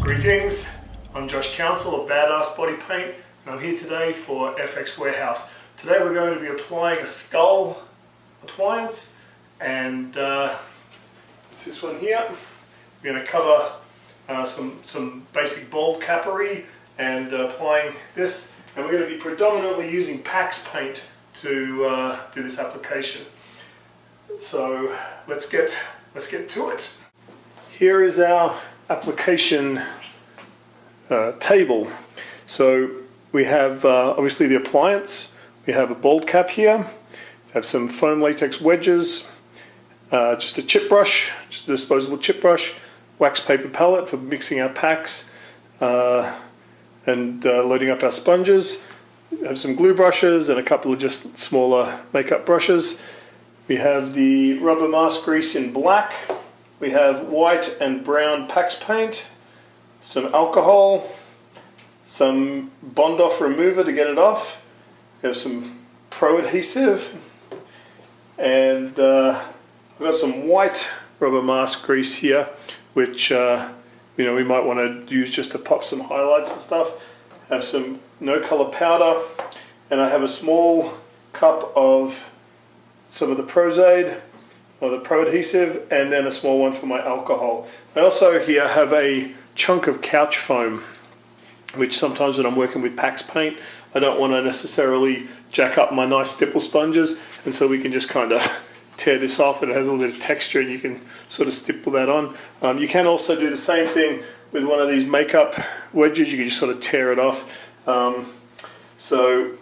Greetings, I'm Josh Counsel of Badass Bodypaint, and I'm here today for FX Warehouse. Today we're going to be applying a skull appliance, and it's this one here. We're going to cover some basic bald cappery and applying this, and we're going to be predominantly using PAX paint to do this application. So let's get to it. Here is our application table. So we have obviously the appliance, we have a bald cap here, we have some foam latex wedges, just a chip brush, just a disposable chip brush, wax paper palette for mixing our packs and loading up our sponges. We have some glue brushes and a couple of just smaller makeup brushes. We have the rubber mask grease in black. We have white and brown PAX paint, some alcohol, some bond-off remover to get it off. We have some pro adhesive, and I've got some white rubber mask grease here, which we might want to use just to pop some highlights and stuff. I have some no color powder, and I have a small cup of some of the Prozade, or the pro adhesive, and then a small one for my alcohol. I also here have a chunk of couch foam, which sometimes when I'm working with PAX paint, I don't want to necessarily jack up my nice stipple sponges, and so we can just kind of tear this off, and it has a little bit of texture and you can sort of stipple that on. You can also do the same thing with one of these makeup wedges. You can just sort of tear it off. So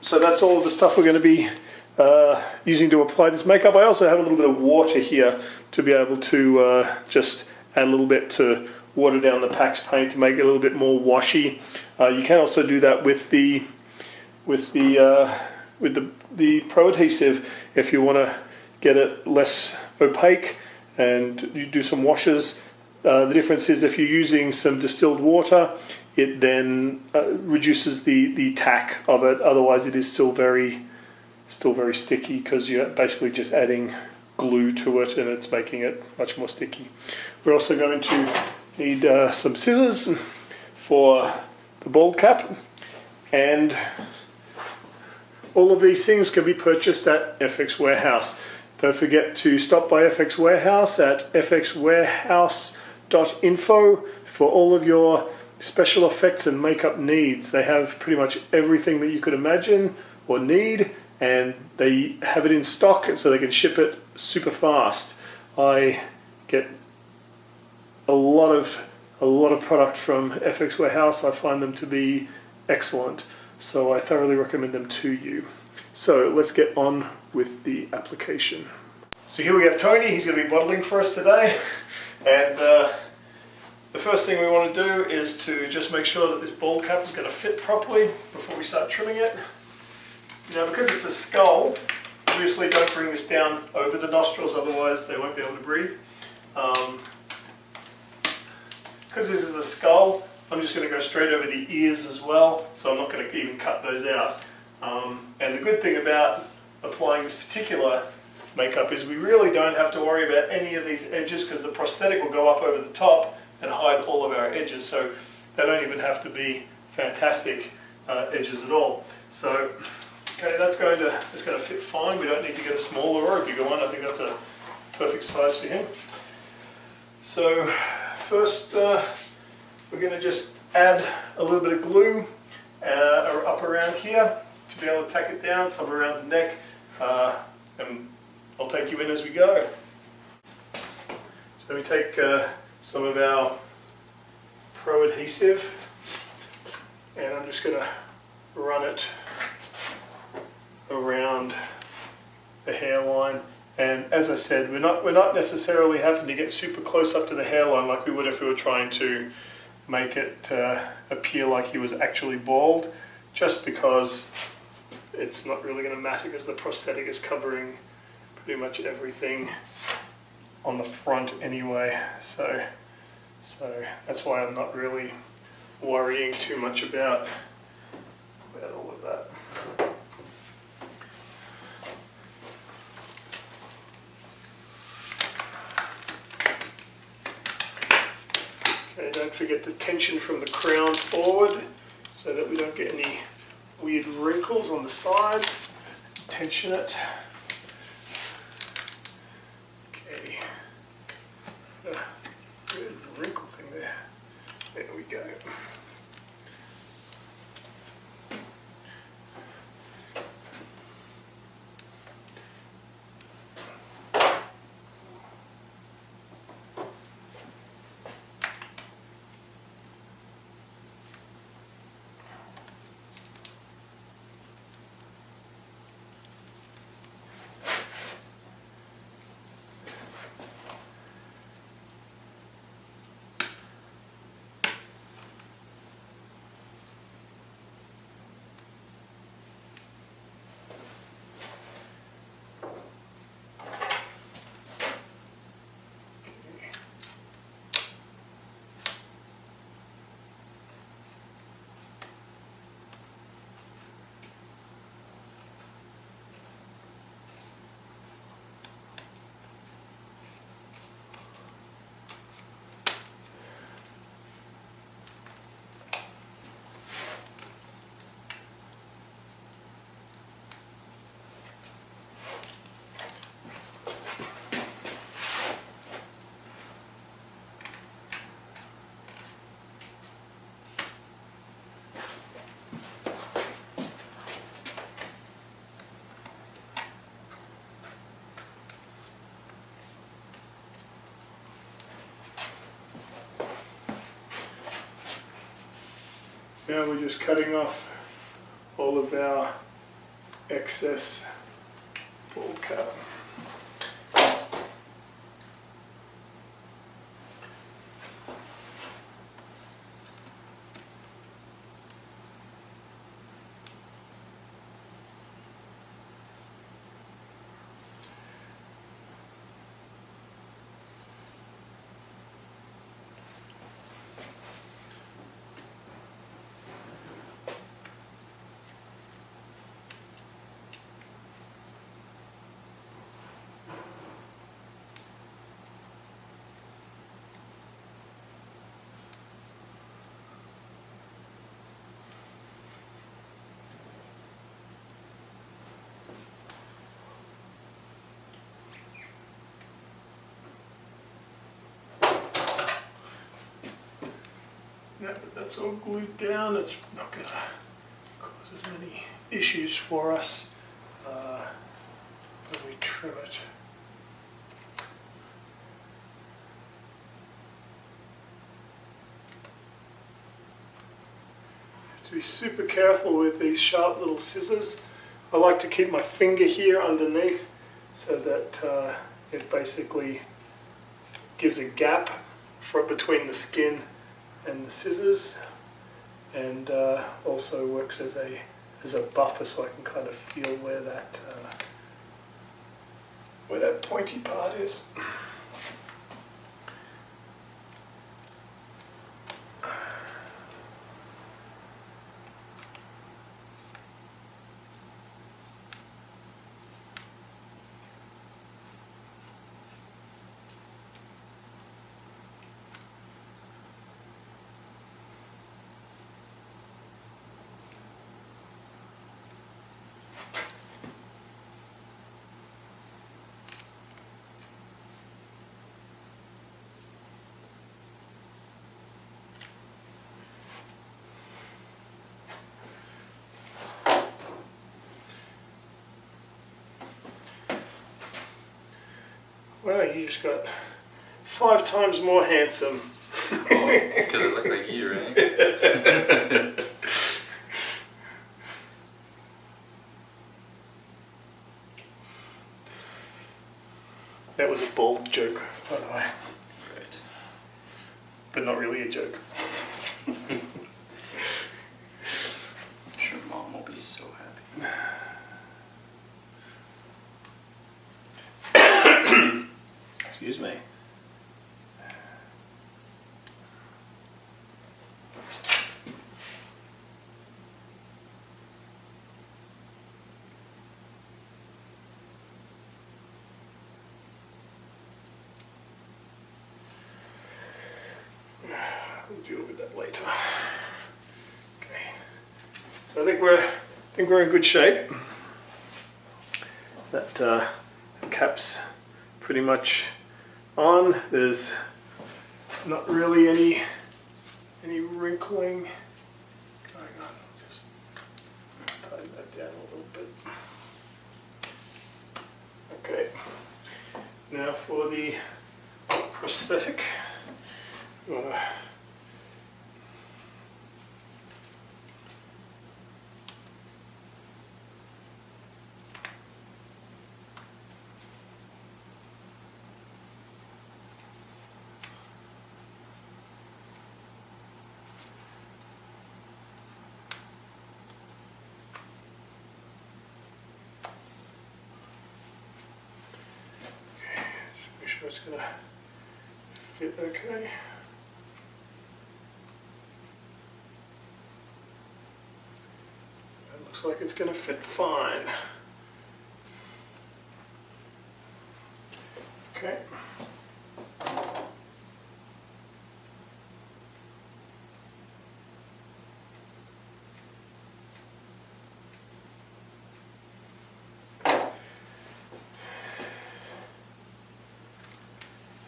that's all of the stuff we're going to be using to apply this makeup. I also have a little bit of water here to be able to just add a little bit to water down the PAX paint to make it a little bit more washy. You can also do that with the pro adhesive if you want to get it less opaque, and you do some washes. The difference is if you're using some distilled water, it then reduces the tack of it. Otherwise, it is still very sticky because you're basically just adding glue to it, and it's making it much more sticky. We're also going to need some scissors for the bald cap, and all of these things can be purchased at FX Warehouse. Don't forget to stop by FX Warehouse at fxwarehouse.info for all of your special effects and makeup needs. They have pretty much everything that you could imagine or need, and they have it in stock so they can ship it super fast. I get a lot of product from FX Warehouse. I find them to be excellent, so I thoroughly recommend them to you. So let's get on with the application. So here we have Tony. He's going to be modeling for us today, and the first thing we want to do is to just make sure that this bald cap is going to fit properly before we start trimming it. Now, because it's a skull, obviously don't bring this down over the nostrils, otherwise they won't be able to breathe. Because this is a skull, I'm just going to go straight over the ears as well, so I'm not going to even cut those out. And the good thing about applying this particular makeup is we really don't have to worry about any of these edges, because the prosthetic will go up over the top and hide all of our edges, so they don't even have to be fantastic edges at all. So okay, that's going to fit fine. We don't need to get a smaller or a bigger one. I think that's a perfect size for him. So first we're going to just add a little bit of glue up around here to be able to tack it down, some around the neck, and I'll take you in as we go. So we take some of our pro adhesive, and I'm just going to run it around the hairline. And as I said, we're not necessarily having to get super close up to the hairline like we would if we were trying to make it appear like he was actually bald, just because it's not really going to matter because the prosthetic is covering pretty much everything on the front anyway. So that's why I'm not really worrying too much about all of that. Okay, don't forget the tension from the crown forward so that we don't get any weird wrinkles on the sides. Tension it. Okay. Weird wrinkle thing there. There we go. Now we're just cutting off all of our excess ball cut. Now that that's all glued down, it's not going to cause as many issues for us when we trim it. To be super careful with these sharp little scissors. I like to keep my finger here underneath so that it basically gives a gap between the skin and the scissors, and also works as a buffer, so I can kind of feel where that pointy part is. Well, you just got 5 times more handsome. Oh, because it looked like you, right? That was a bold joke, by the way. Right. But not really a joke. Sure, Mom will be so happy. Excuse me. deal with that later. Okay, so I think we're in good shape. That cap's pretty much on. There's not really any wrinkling going on. Just tighten that down a little bit. Okay. Now for the prosthetic. Make sure it's going to fit okay. It looks like it's going to fit fine. Okay.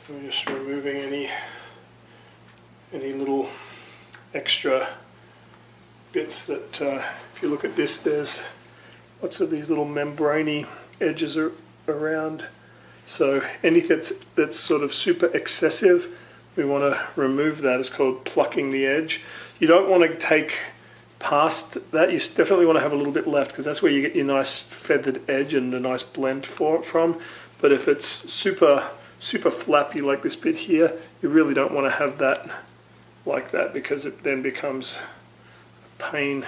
We're just removing any little extra bits that, if you look at this, there's lots of these little membraney edges around. So anything that's sort of super excessive, we want to remove that. It's called plucking the edge. You don't want to take past that. You definitely want to have a little bit left, because that's where you get your nice feathered edge and a nice blend from. But if it's super flappy like this bit here, you really don't want to have that like that, because it then becomes a pain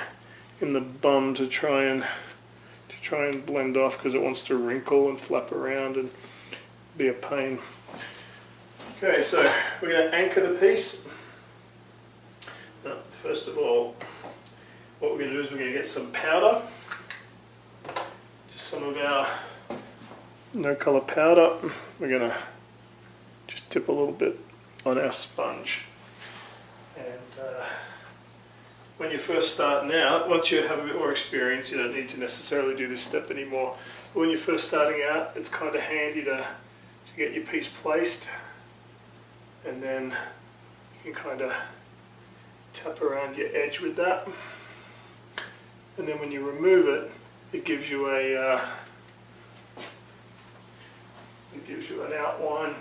in the bum to try and blend off, because it wants to wrinkle and flap around and be a pain. Okay, so we're going to anchor the piece. Now, first of all, what we're going to do is we're going to get some powder, just some of our no color powder. We're going to just tip a little bit on our sponge. And when you're first starting out, once you have a bit more experience, you don't need to necessarily do this step anymore. But when you're first starting out, it's kind of handy to get your piece placed, and then you can kind of tap around your edge with that. And then when you remove it, it gives you an outline.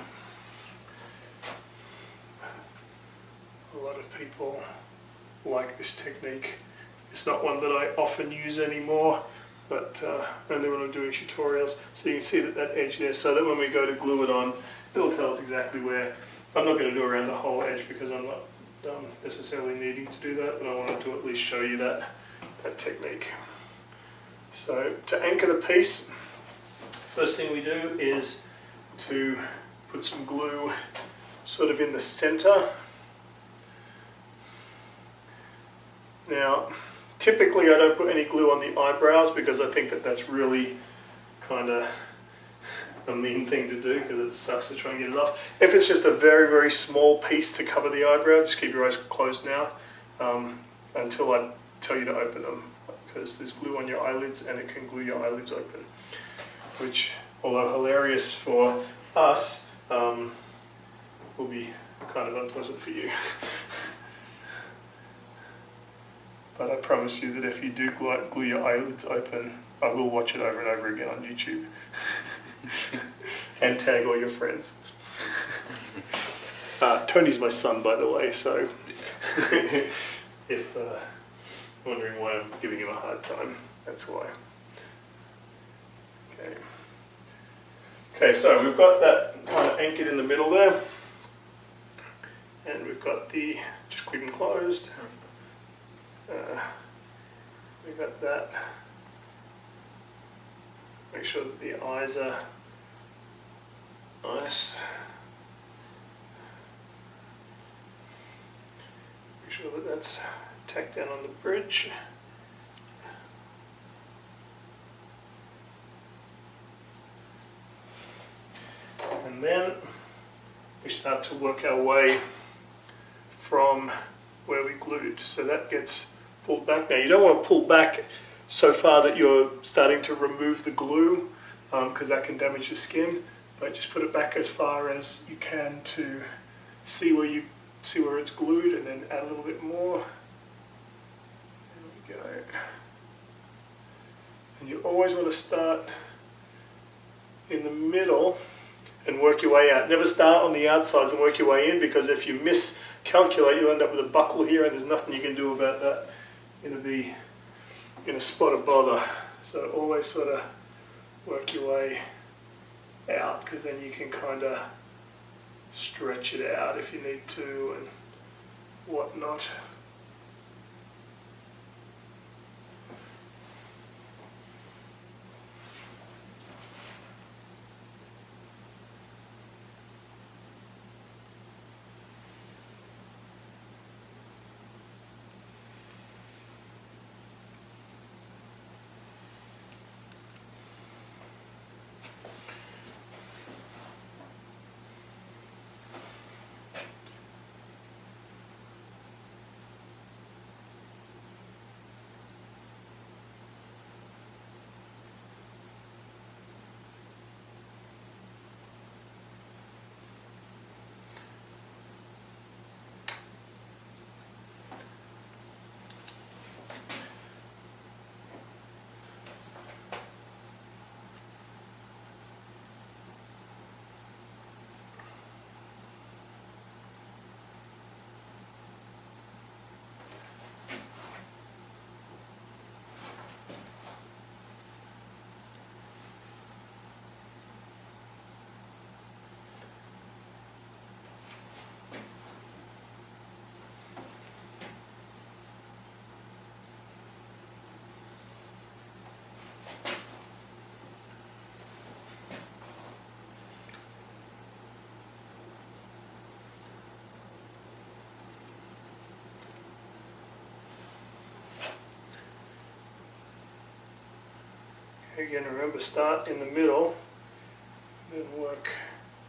A lot of people like this technique. It's not one that I often use anymore, but only when I'm doing tutorials. So you can see that edge there, so that when we go to glue it on, it'll tell us exactly where. I'm not going to do around the whole edge because I'm not necessarily needing to do that, but I wanted to at least show you that technique. So to anchor the piece, first thing we do is to put some glue sort of in the center. Now, typically I don't put any glue on the eyebrows, because I think that's really kind of a mean thing to do, because it sucks to try and get it off. If it's just a very, very small piece to cover the eyebrow, just keep your eyes closed now until I tell you to open them, because there's glue on your eyelids and it can glue your eyelids open, which, although hilarious for us, will be kind of unpleasant for you. But I promise you that if you do glue your eyelids open, I will watch it over and over again on YouTube. And tag all your friends. Tony's my son, by the way, so if wondering why I'm giving him a hard time, that's why. Okay, so we've got that kind of anchored in the middle there, and we've got the just click and closed. We got that. Make sure that the eyes are nice. Make sure that that's tacked down on the bridge. And then we start to work our way from where we glued. So that gets pulled back. Now you don't want to pull back so far that you're starting to remove the glue, because that can damage the skin. But just put it back as far as you can to see where it's glued, and then add a little bit more. There we go. And you always want to start in the middle and work your way out. Never start on the outsides and work your way in, because if you miscalculate, you'll end up with a buckle here, and there's nothing you can do about that. You're going to be in a spot of bother. So always sort of work your way out, because then you can kind of stretch it out if you need to and whatnot. Again, remember, start in the middle, then work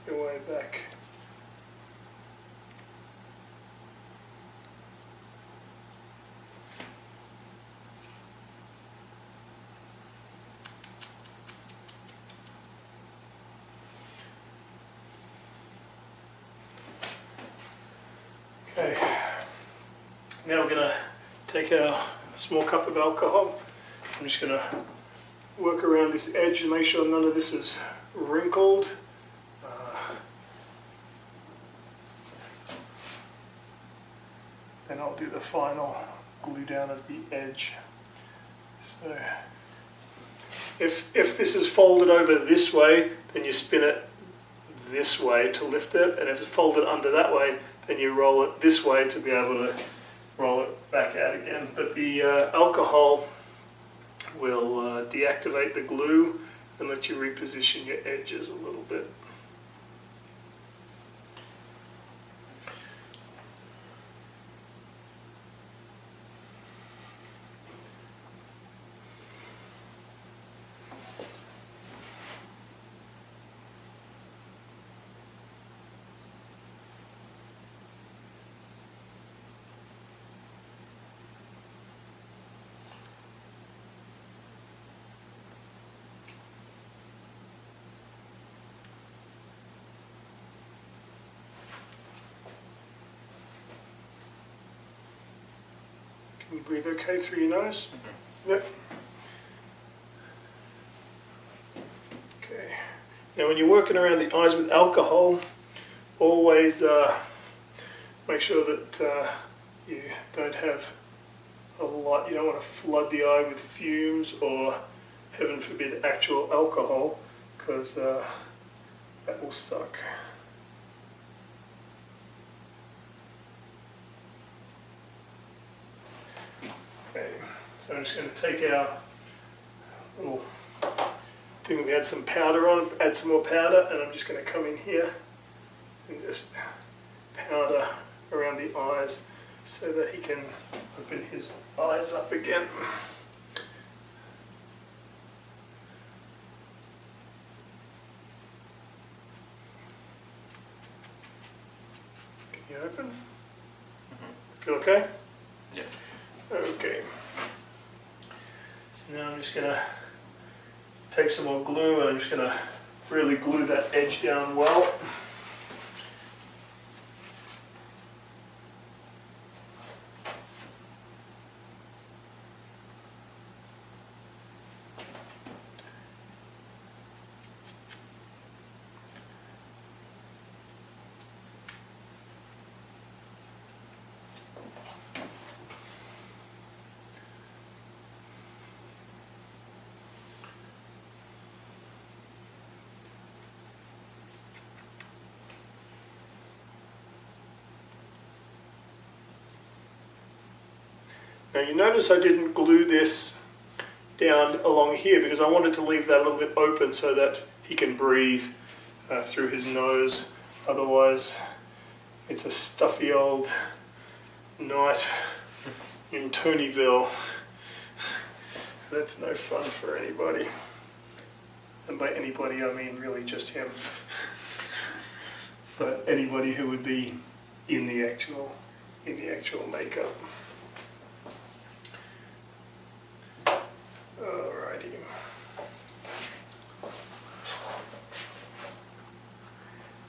your way back. Okay, now we're going to take our small cup of alcohol. I'm just going to work around this edge and make sure none of this is wrinkled. Then I'll do the final glue down of the edge. So if this is folded over this way, then you spin it this way to lift it, and if it's folded under that way, then you roll it this way to be able to roll it back out again. But the alcohol will deactivate the glue and let you reposition your edges a little bit. Can you breathe okay through your nose? Mm-hmm. Yep. Okay. Now when you're working around the eyes with alcohol, always make sure that you don't have a lot. You don't want to flood the eye with fumes or, heaven forbid, actual alcohol, because that will suck. Okay, so I'm just going to take our little thing that we had some powder on, add some more powder, and I'm just going to come in here and just powder around the eyes so that he can open his eyes up again. Can you open? Feel okay? Yeah. Okay. So now I'm just going to take some more glue and I'm just going to really glue that edge down well. Now you notice I didn't glue this down along here because I wanted to leave that a little bit open so that he can breathe through his nose. Otherwise it's a stuffy old night in Tonyville. That's no fun for anybody. And by anybody I mean really just him. But anybody who would be in the actual makeup. Alrighty.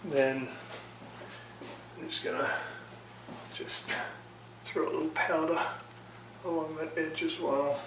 Then I'm just gonna throw a little powder along that edge as well.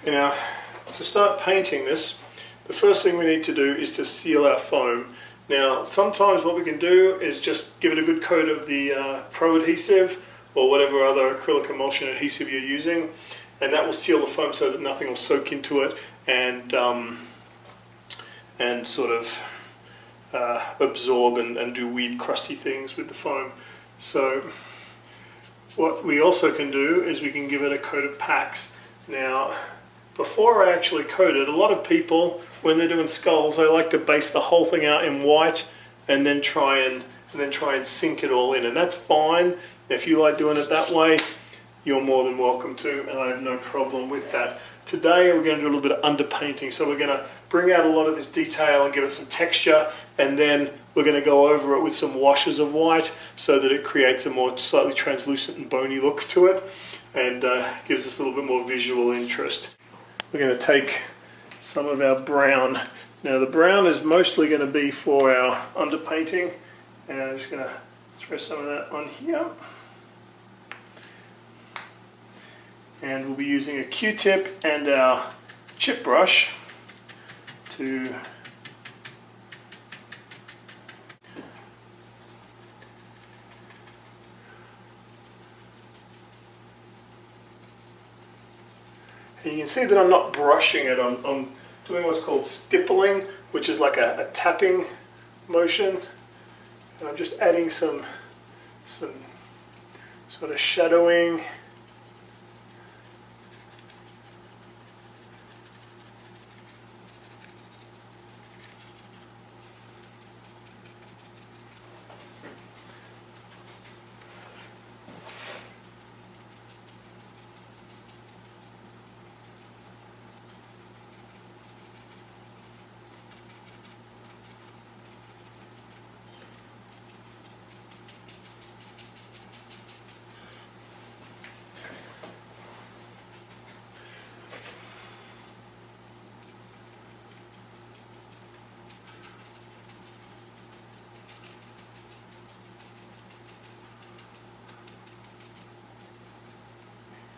Now, to start painting this, the first thing we need to do is to seal our foam. Now, sometimes what we can do is just give it a good coat of the Pro Adhesive or whatever other acrylic emulsion adhesive you're using, and that will seal the foam so that nothing will soak into it and sort of absorb and do weird crusty things with the foam. So what we also can do is we can give it a coat of PAX. Now, before I actually coat it, a lot of people, when they're doing skulls, they like to base the whole thing out in white and then try and sink it all in, and that's fine. If you like doing it that way, you're more than welcome to, and I have no problem with that. Today we're going to do a little bit of underpainting, so we're going to bring out a lot of this detail and give it some texture, and then we're going to go over it with some washes of white so that it creates a more slightly translucent and bony look to it, and gives us a little bit more visual interest. We're going to take some of our brown. Now the brown is mostly going to be for our underpainting, and I'm just going to throw some of that on here. And we'll be using a Q-tip and our chip brush to and you can see that I'm not brushing it, I'm doing what's called stippling, which is like a tapping motion. And I'm just adding some sort of shadowing.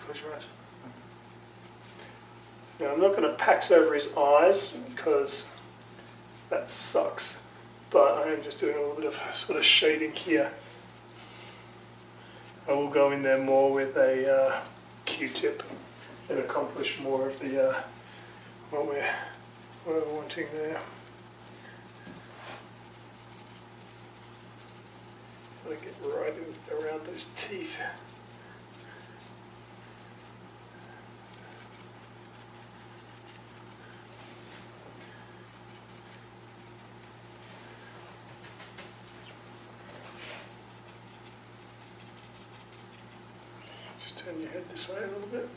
Close your eyes. Now I'm not going to PAX over his eyes because that sucks, but I am just doing a little bit of sort of shading here. I will go in there more with a Q-tip and accomplish more of the what we're wanting there. Gotta get right in, around those teeth. Just turn your head this way a little bit.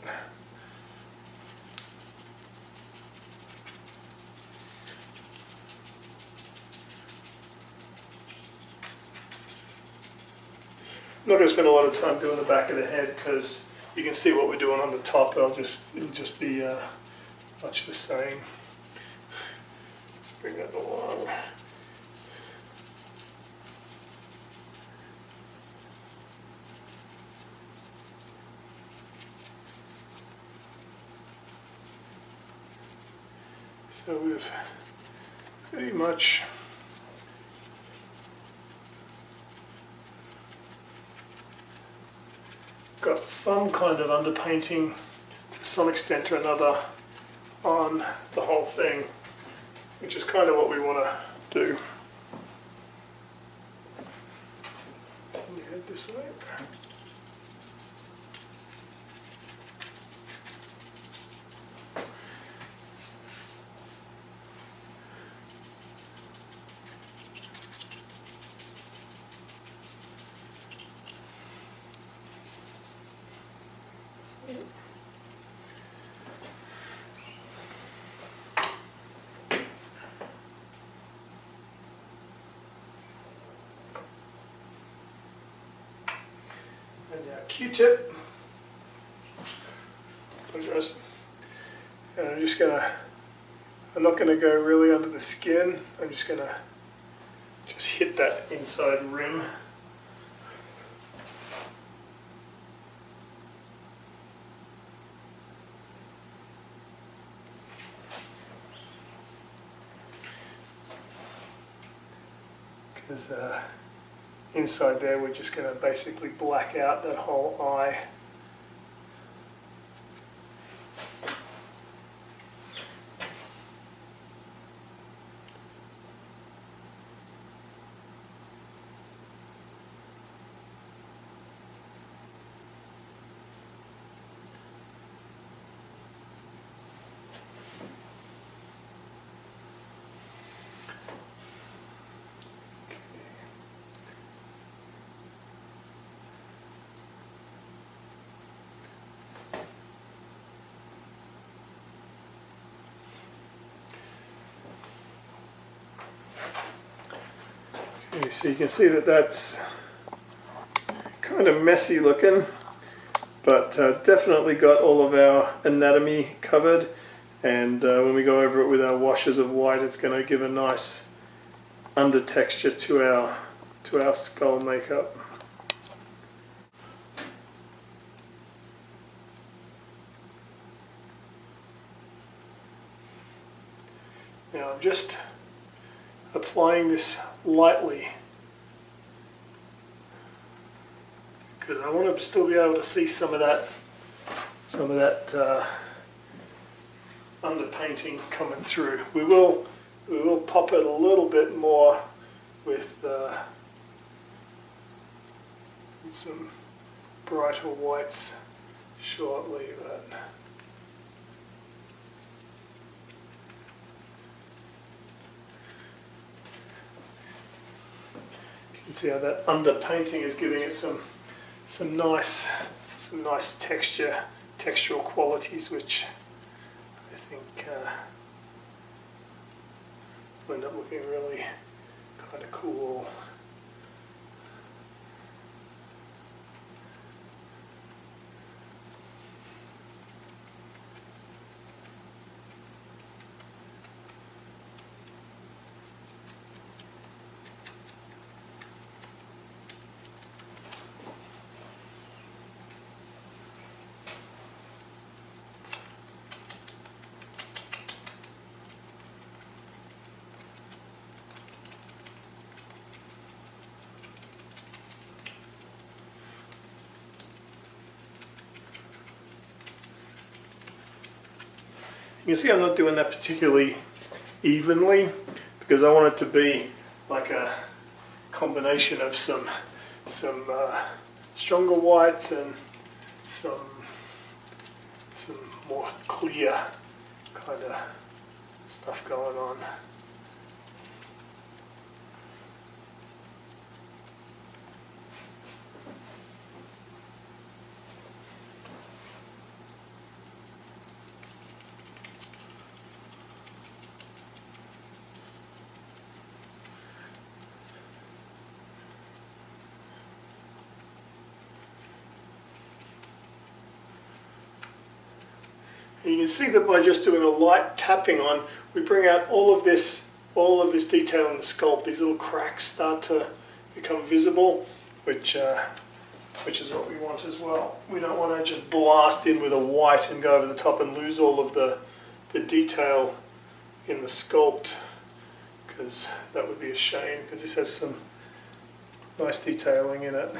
I'm not going to spend a lot of time doing the back of the head because you can see what we're doing on the top. It'll just be much the same. Bring that along. So we've pretty much got some kind of underpainting to some extent or another on the whole thing, which is kind of what we want to do. Can you head this way? And now Q-tip. Apologize. And I'm not gonna go really under the skin. I'm just gonna hit that inside rim. Because inside there we're just going to basically black out that whole eye. So you can see that that's kind of messy looking, but definitely got all of our anatomy covered, and when we go over it with our washes of white, it's going to give a nice under texture to our skull makeup. Now I'm just applying this lightly because I want to still be able to see some of that underpainting coming through. We will pop it a little bit more with some brighter whites shortly, but you can see how that underpainting is giving it some nice textural qualities, which I think will end up looking really kind of cool. You can see I'm not doing that particularly evenly because I want it to be like a combination of some stronger whites and some more clear kind of stuff going on. And you can see that by just doing a light tapping on, we bring out all of this detail in the sculpt. These little cracks start to become visible, which is what we want as well. We don't want to just blast in with a white and go over the top and lose all of the detail in the sculpt, because that would be a shame, because this has some nice detailing in it.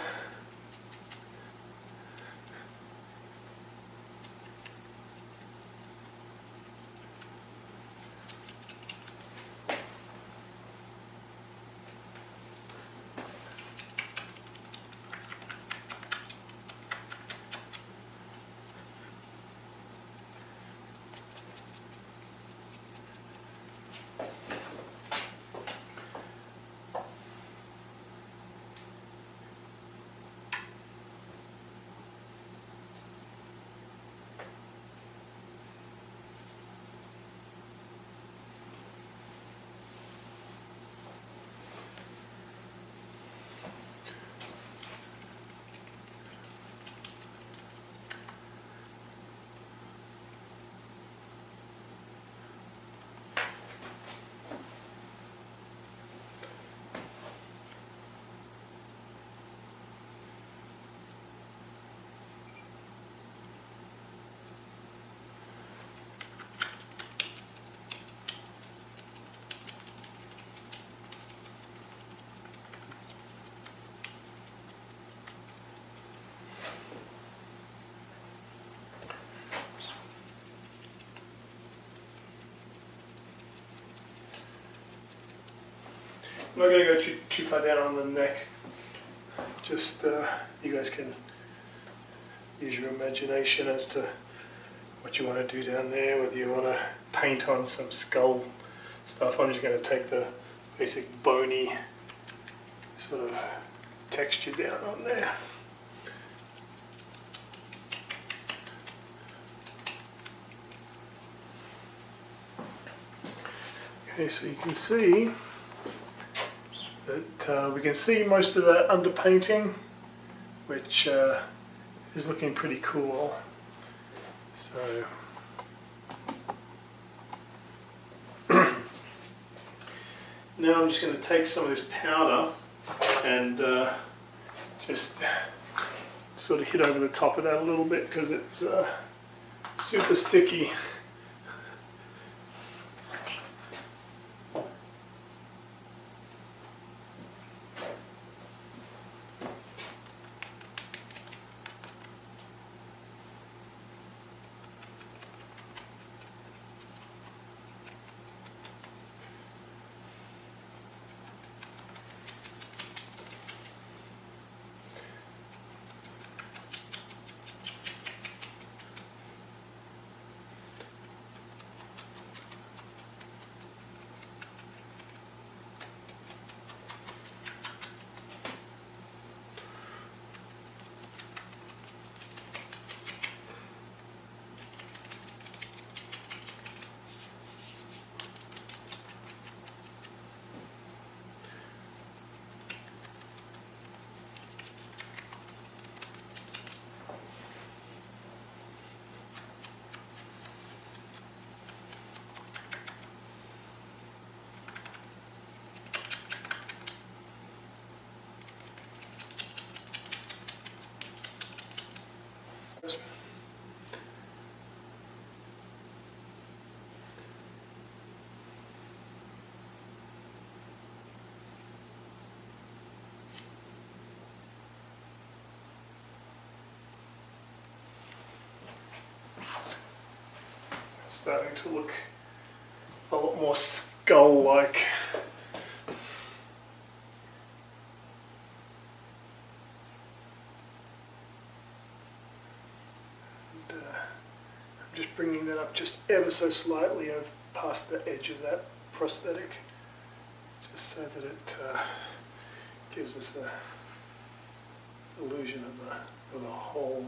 I'm not going to go too far down on the neck. Just you guys can use your imagination as to what you want to do down there, whether you want to paint on some skull stuff. I'm just going to take the basic bony sort of texture down on there. Okay, so you can see that we can see most of that underpainting, which is looking pretty cool. So now I'm just going to take some of this powder and just sort of hit over the top of that a little bit, because it's super sticky. It's starting to look a lot more skull-like. And, I'm just bringing that up just ever so slightly past the edge of that prosthetic, just so that it gives us a illusion of a hole.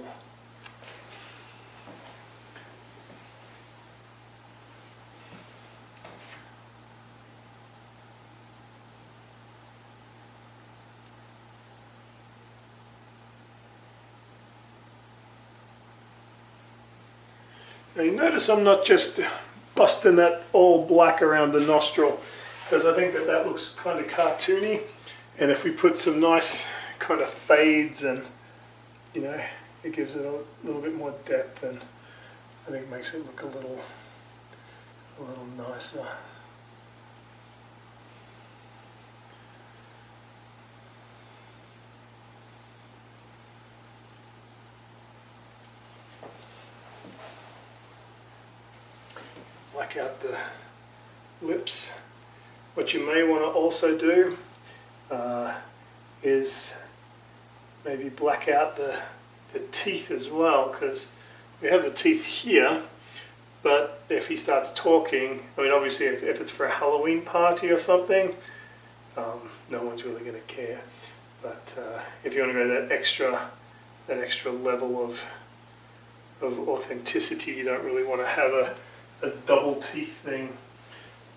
Now you notice I'm not just busting that all black around the nostril, because I think that looks kind of cartoony, and if we put some nice kind of fades and, you know, it gives it a little bit more depth, and I think makes it look a little nicer. Black out the lips. What you may want to also do is maybe black out the teeth as well, because we have the teeth here, but if he starts talking, I mean obviously if it's for a Halloween party or something, no one's really going to care, but if you want to go that extra level of authenticity, you don't really want to have a double teeth thing.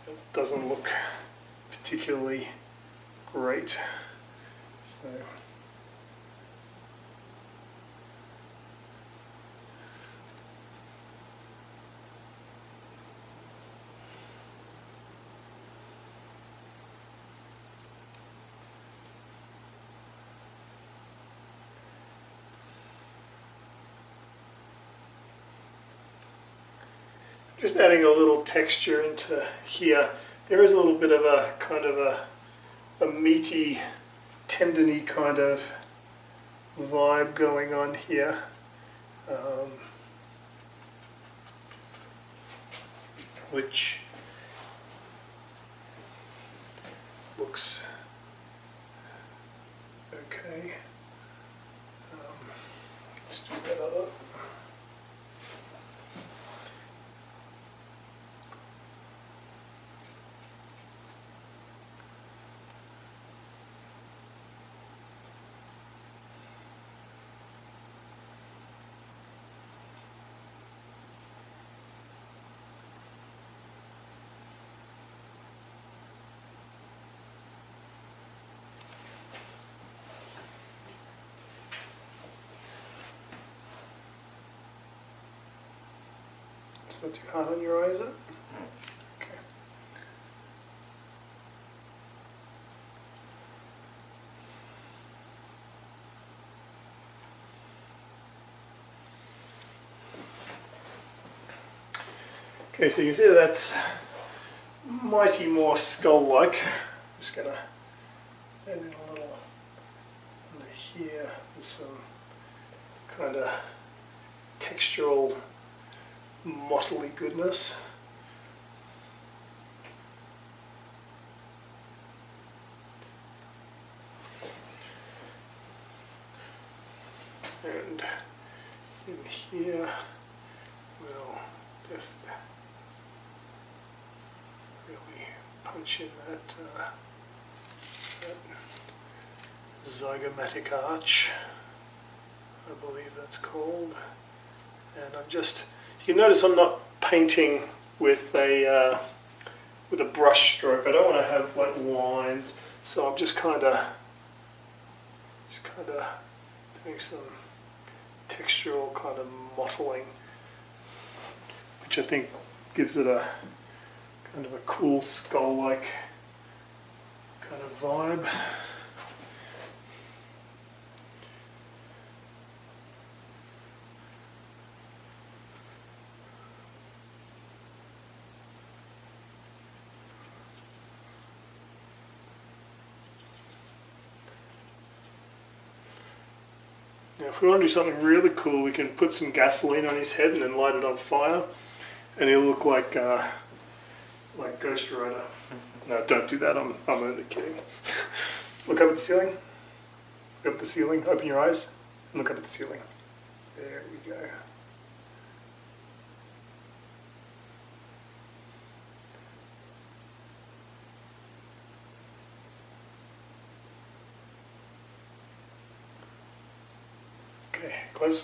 It doesn't look particularly great. So just adding a little texture into here. There is a little bit of a kind of a meaty, tendony kind of vibe going on here. Which looks okay. Let's do that other. It's not too hard on your eye, is it? Okay. Okay, so you can see that's mighty more skull-like. I'm just going to add in a little under here with some kind of textural mottly goodness. And in here we'll just really punch in that zygomatic arch, I believe that's called. And I'm just, you notice I'm not painting with a brush stroke. I don't want to have like lines, so I'm just kind of doing some textural kind of mottling, which I think gives it a kind of a cool skull-like kind of vibe. Now if we want to do something really cool, we can put some gasoline on his head and then light it on fire. and he'll look like Ghost Rider. No, don't do that. I'm only kidding. Look up at the ceiling. Look up at the ceiling. Open your eyes and look up at the ceiling. There we go. Okay, close.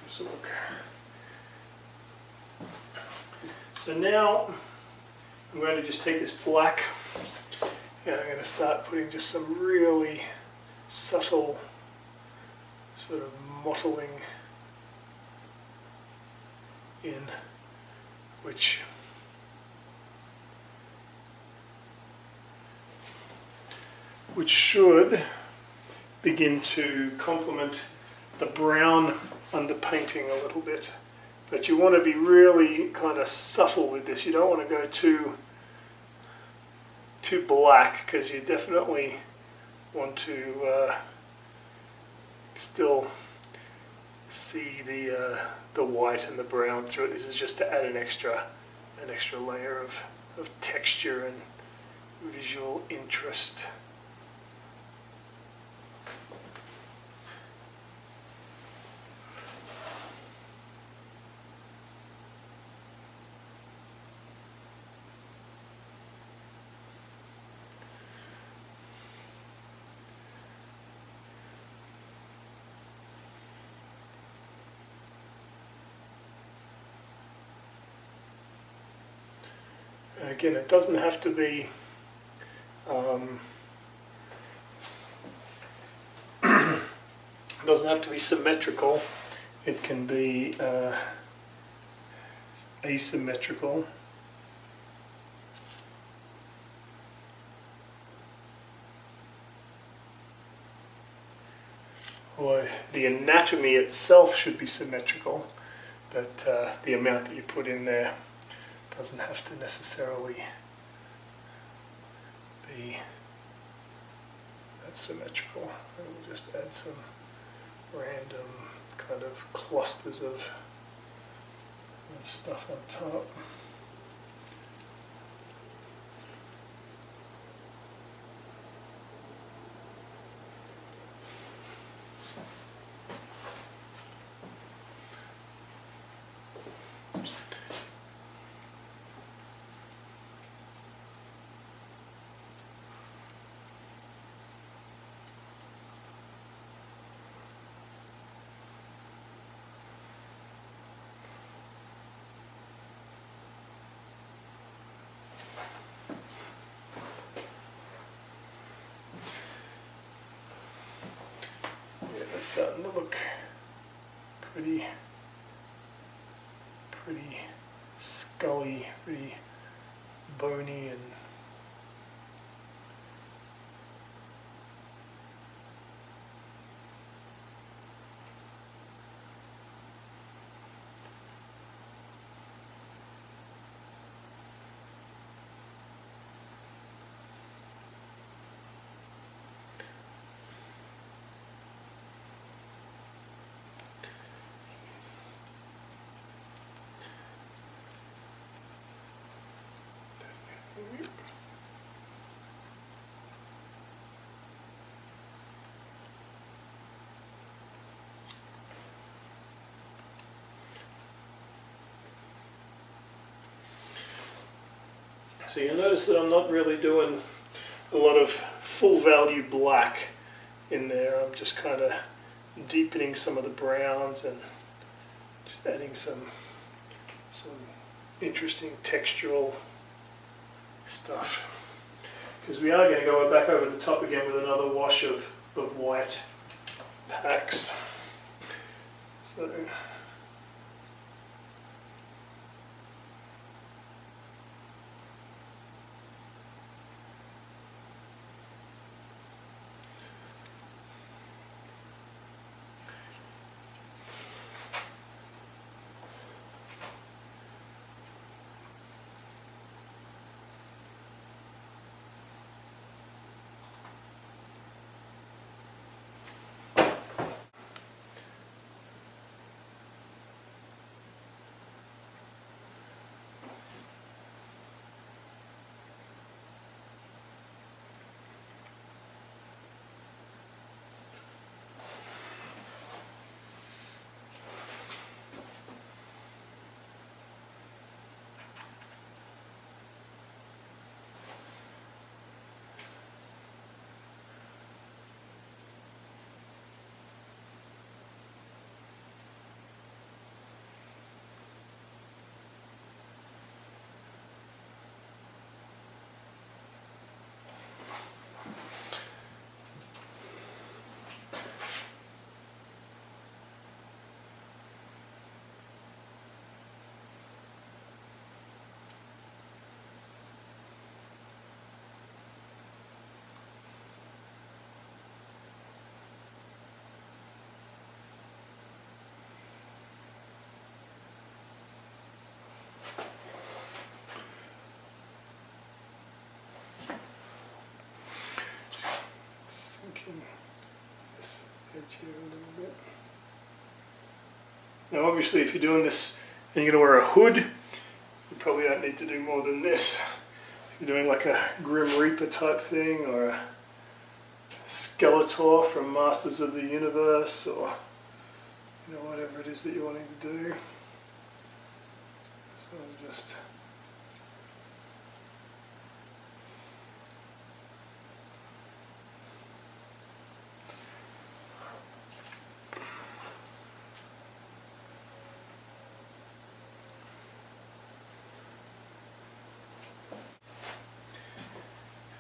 Just a look. So now I'm going to just take this black and I'm going to start putting just some really subtle sort of mottling in, which should begin to complement the brown underpainting a little bit. But you want to be really kind of subtle with this. You don't want to go too black, because you definitely want to still see the white and the brown through it. This is just to add an extra layer of texture and visual interest. And again, it doesn't have to be symmetrical. It can be asymmetrical. Or the anatomy itself should be symmetrical, but the amount that you put in there doesn't have to necessarily be that symmetrical. And we'll just add some random kind of clusters of stuff on top. It's starting to look pretty scully, pretty bony, and so you'll notice that I'm not really doing a lot of full value black in there. I'm just kind of deepening some of the browns and just adding some interesting textural stuff. Because we are going to go back over the top again with another wash of white PAX. So Now obviously if you're doing this and you're going to wear a hood, you probably don't need to do more than this. If you're doing like a Grim Reaper type thing, or a Skeletor from Masters of the Universe, or you know, whatever it is that you're wanting to do. So I'm just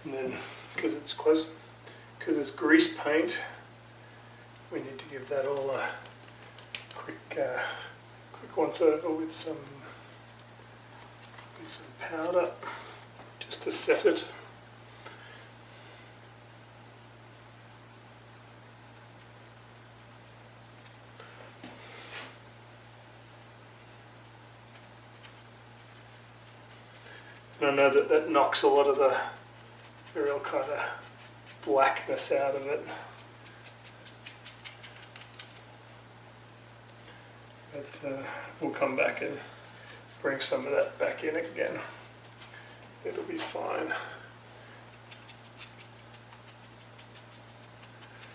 and then because it's grease paint, we need to give that all a quick once over with some powder just to set it. And I know that knocks a lot of the real kind of blackness out of it. But we'll come back and bring some of that back in again. It'll be fine.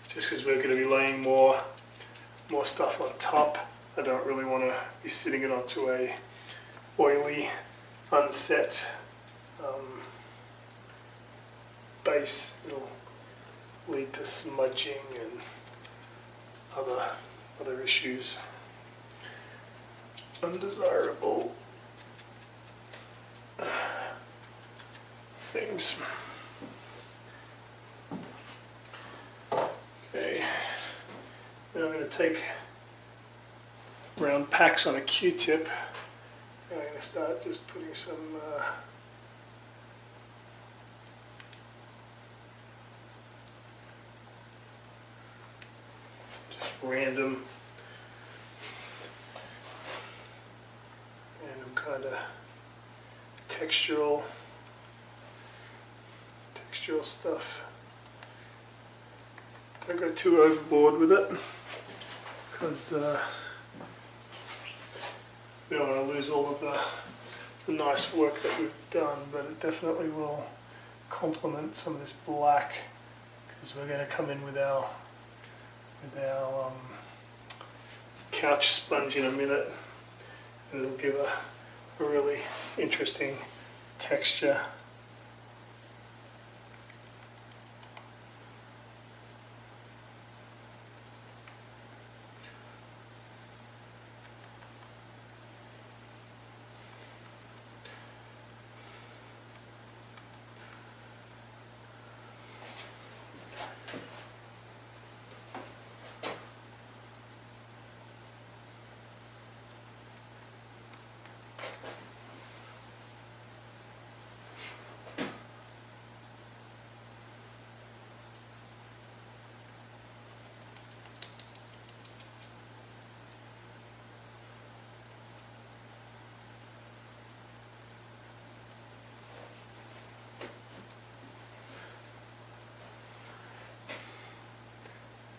Just because we're going to be laying more stuff on top, I don't really want to be sitting it onto a oily, unset base. It'll lead to smudging and other issues. Undesirable things. Okay, now I'm going to take round PAX on a Q-tip. I'm going to start just putting some just random kind of textural stuff. Don't go too overboard with it, because we don't want to lose all of the nice work that we've done, but it definitely will complement some of this black, because we're going to come in with our couch sponge in a minute, and it'll give a really interesting texture.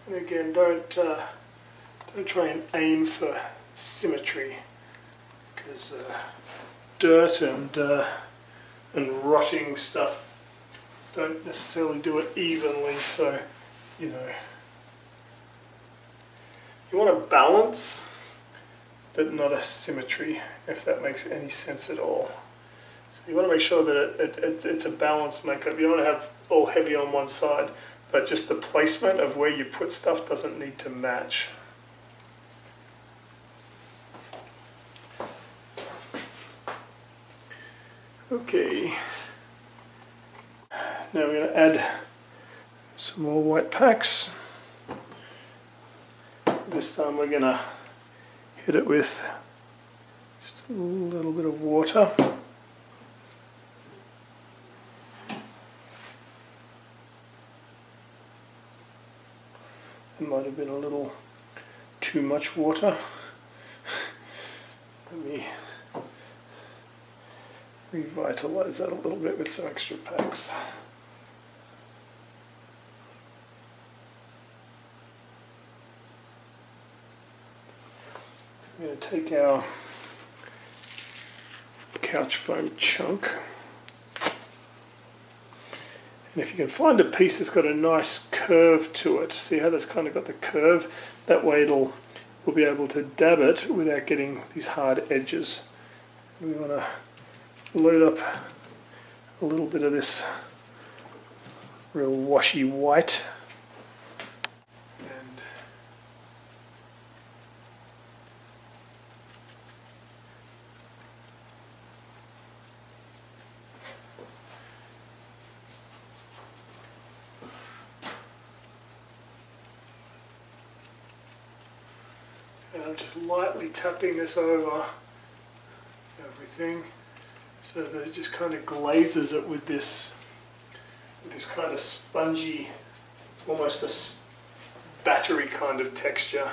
And again, don't try and aim for symmetry, because dirt and rotting stuff don't necessarily do it evenly. So, you know, you want a balance, but not a symmetry, if that makes any sense at all. So you want to make sure that it's a balanced makeup. You don't want to have all heavy on one side, but just the placement of where you put stuff doesn't need to match. Okay, now we're going to add some more white PAX. This time we're going to hit it with just a little bit of water. It might have been a little too much water. Let me revitalize that a little bit with some extra PAX. I'm going to take our couch foam chunk, and if you can find a piece that's got a nice curve to it, see how that's kind of got the curve, that way we'll be able to dab it without getting these hard edges. We want to load up a little bit of this real washy white. And I'm just lightly tapping this over everything so that it just kind of glazes it with this kind of spongy, almost a battery kind of texture.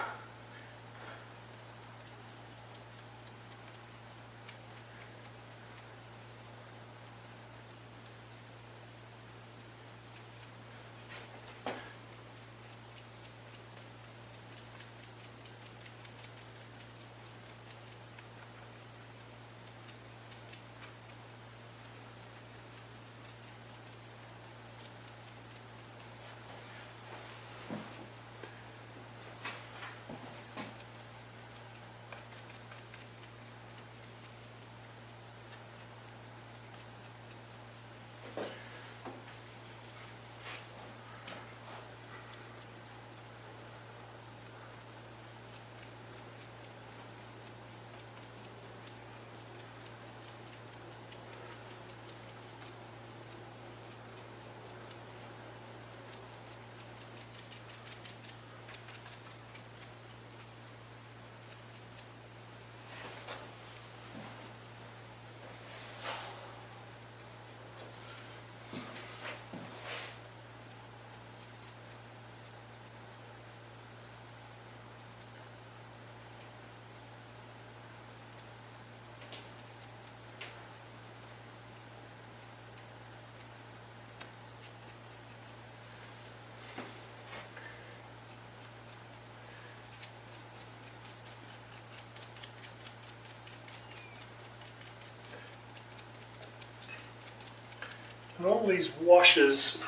And all these washes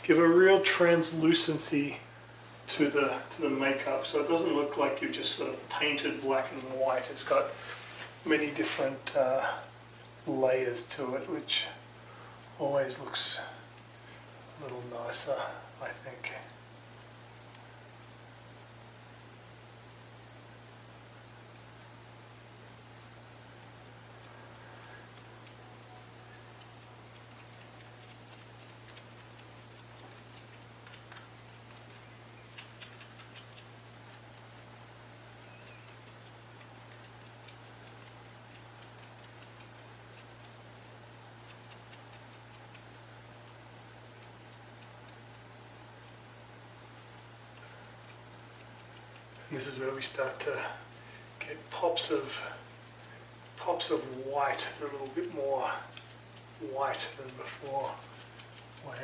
give a real translucency to the makeup, so it doesn't look like you've just sort of painted black and white. It's got many different layers to it, which always looks a little nicer, I think. This is where we start to get pops of white. They're a little bit more white than before. Where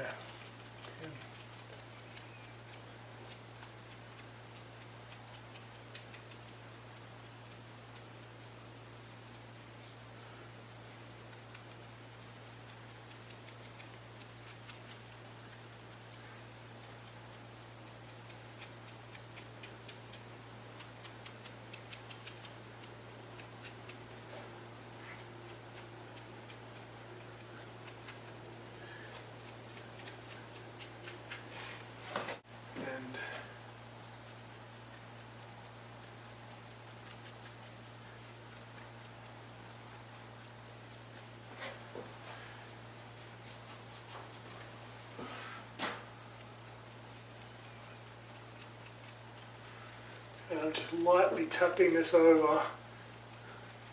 and I'm just lightly tapping this over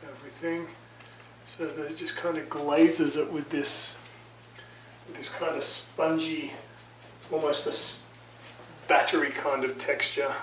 everything so that it just kind of glazes it with this kind of spongy, almost a battery kind of texture.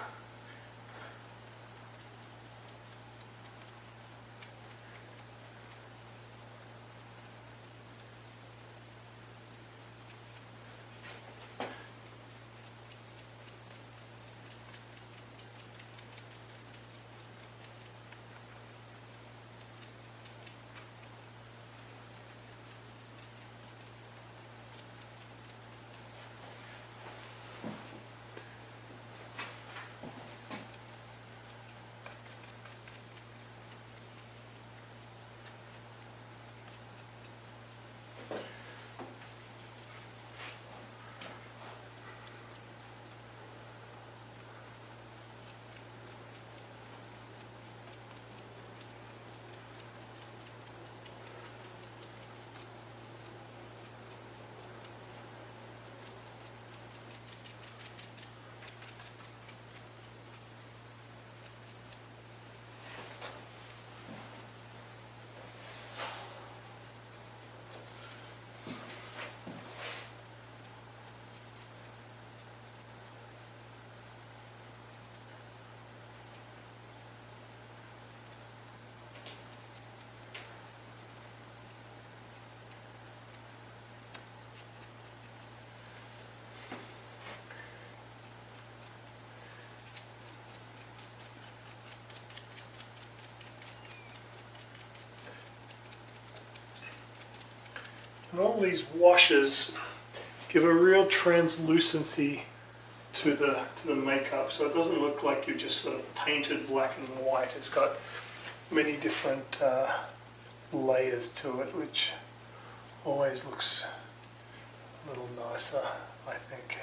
And all these washes give a real translucency to the makeup, so it doesn't look like you've just sort of painted black and white. It's got many different layers to it, which always looks a little nicer, I think.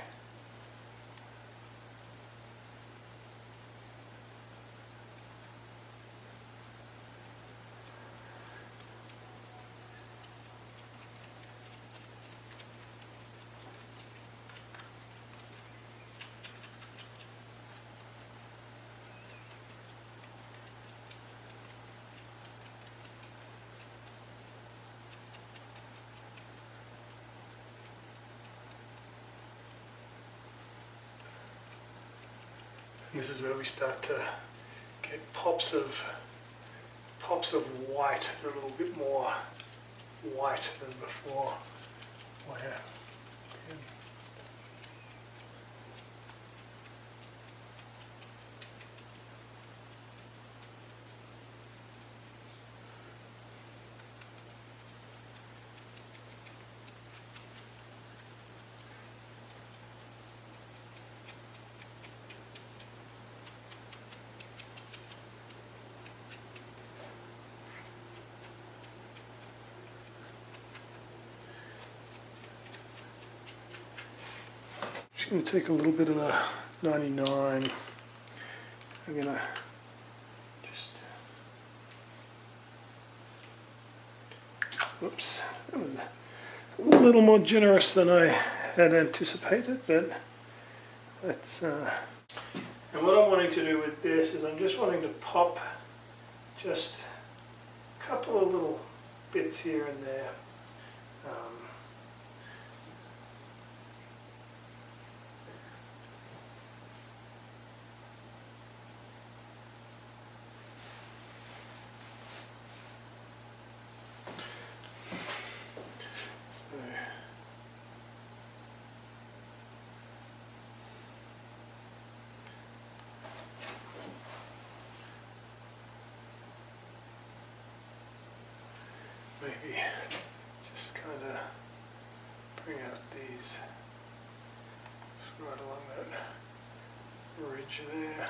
This is where we start to get pops of white. They're a little bit more white than before. Where I'm going to take a little bit of the 99. I'm going to just, whoops, that was a little more generous than I had anticipated, but that's, and what I'm wanting to do with this is I'm just wanting to pop just a couple of little bits here and there. Maybe just kind of bring out these right along that ridge there.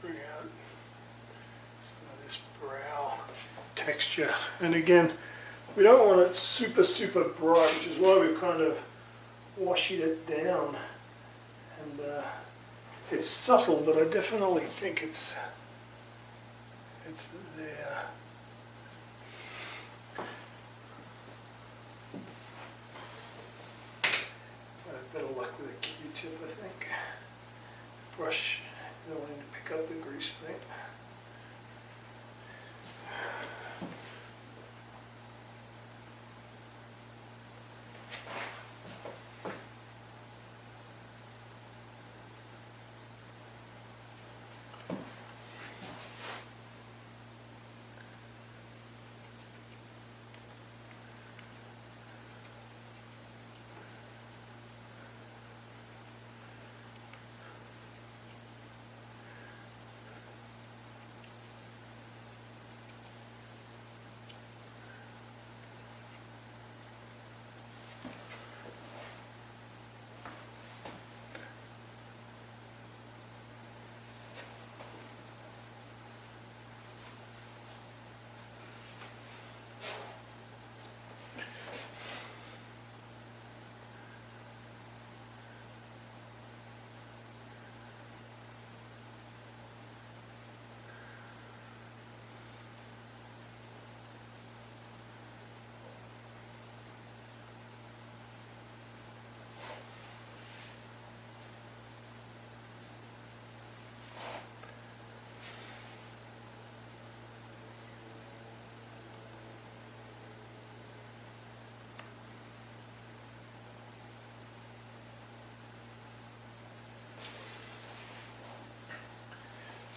Bring out some of this brow texture, and again, we don't want it super bright, which is why we've kind of washed it down. And it's subtle, but I definitely think it's there. Better luck with a Q-tip, I think. Brush. You don't want to pick up the grease paint.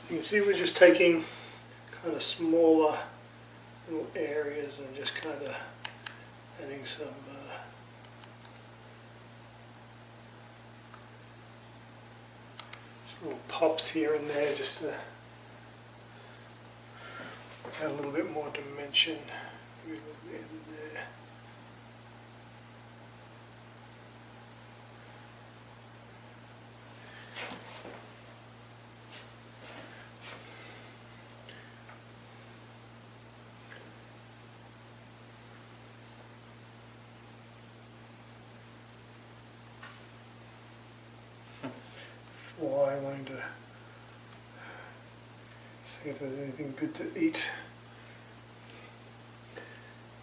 You can see we're just taking kind of smaller little areas and just kind of adding some little pops here and there just to add a little bit more dimension. A little bit in there. Fly, wanting to see if there's anything good to eat.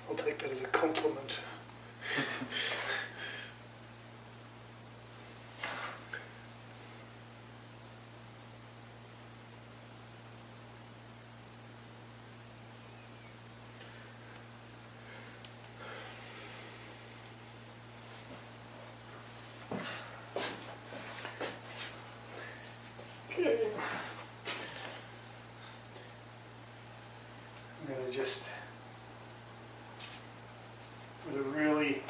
I'll take that as a compliment. Okay. I'm going to just, with a really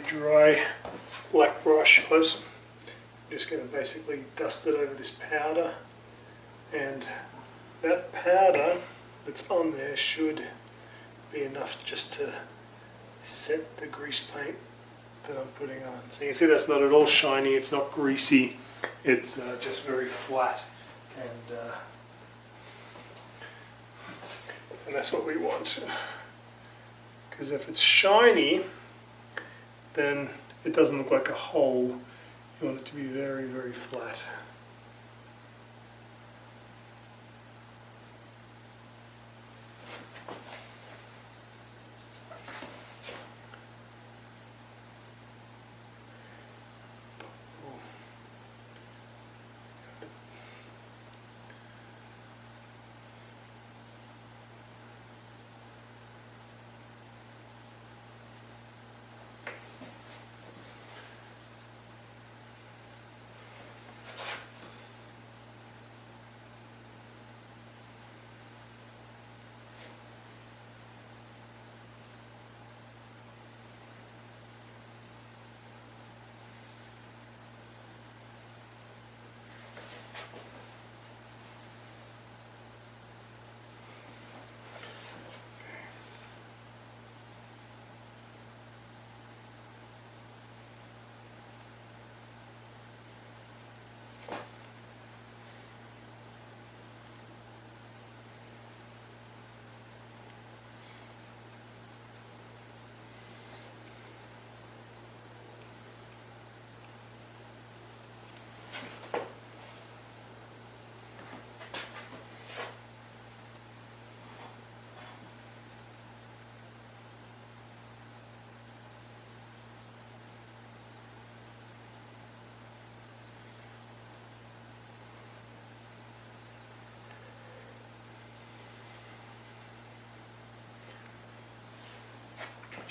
dry black brush, I'm just going to basically dust it over this powder, and that powder that's on there should be enough just to set the grease paint that I'm putting on. So you can see that's not at all shiny, it's not greasy, it's just very flat, and that's what we want. Because if it's shiny, then it doesn't look like a hole. You want it to be very, very flat.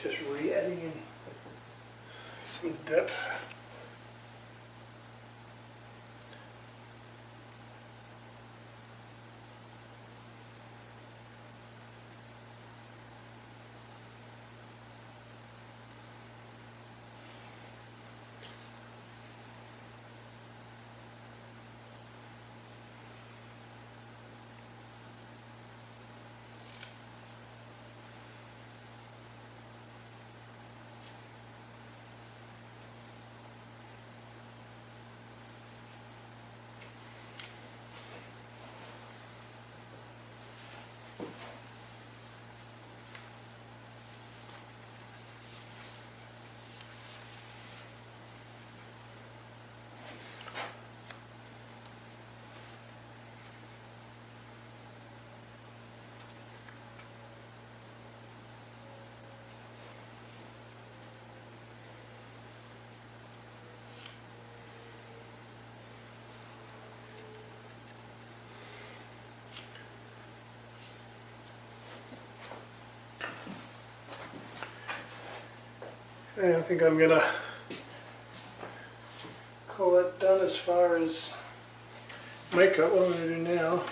Just re-adding in some depth. And I think I'm gonna call that done as far as makeup, what I'm going to do now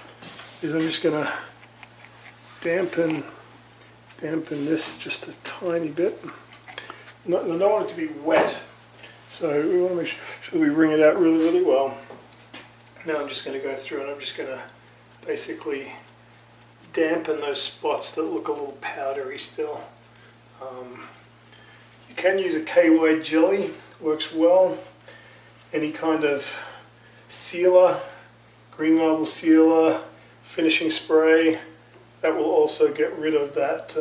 is I'm just going to dampen this just a tiny bit. I don't want it to be wet, so we want to make sure we wring it out really well. Now I'm just going to go through and I'm just going to basically dampen those spots that look a little powdery still. You can use a KY jelly, works well. Any kind of sealer, green marble sealer, finishing spray, that will also get rid of that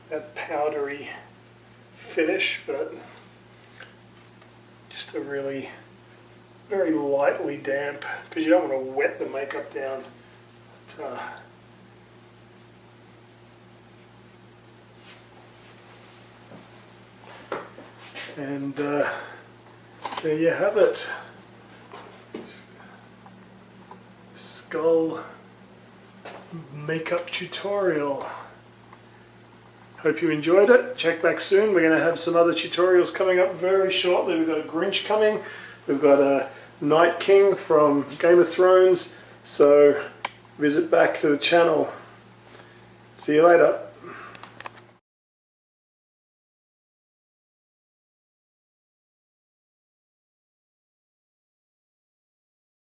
that powdery finish, but just a really very lightly damp, because you don't want to wet the makeup down. But, and there you have it. Skull makeup tutorial. Hope you enjoyed it. Check back soon. We're going to have some other tutorials coming up very shortly. We've got a Grinch coming. We've got a Night King from Game of Thrones. So visit back to the channel. See you later.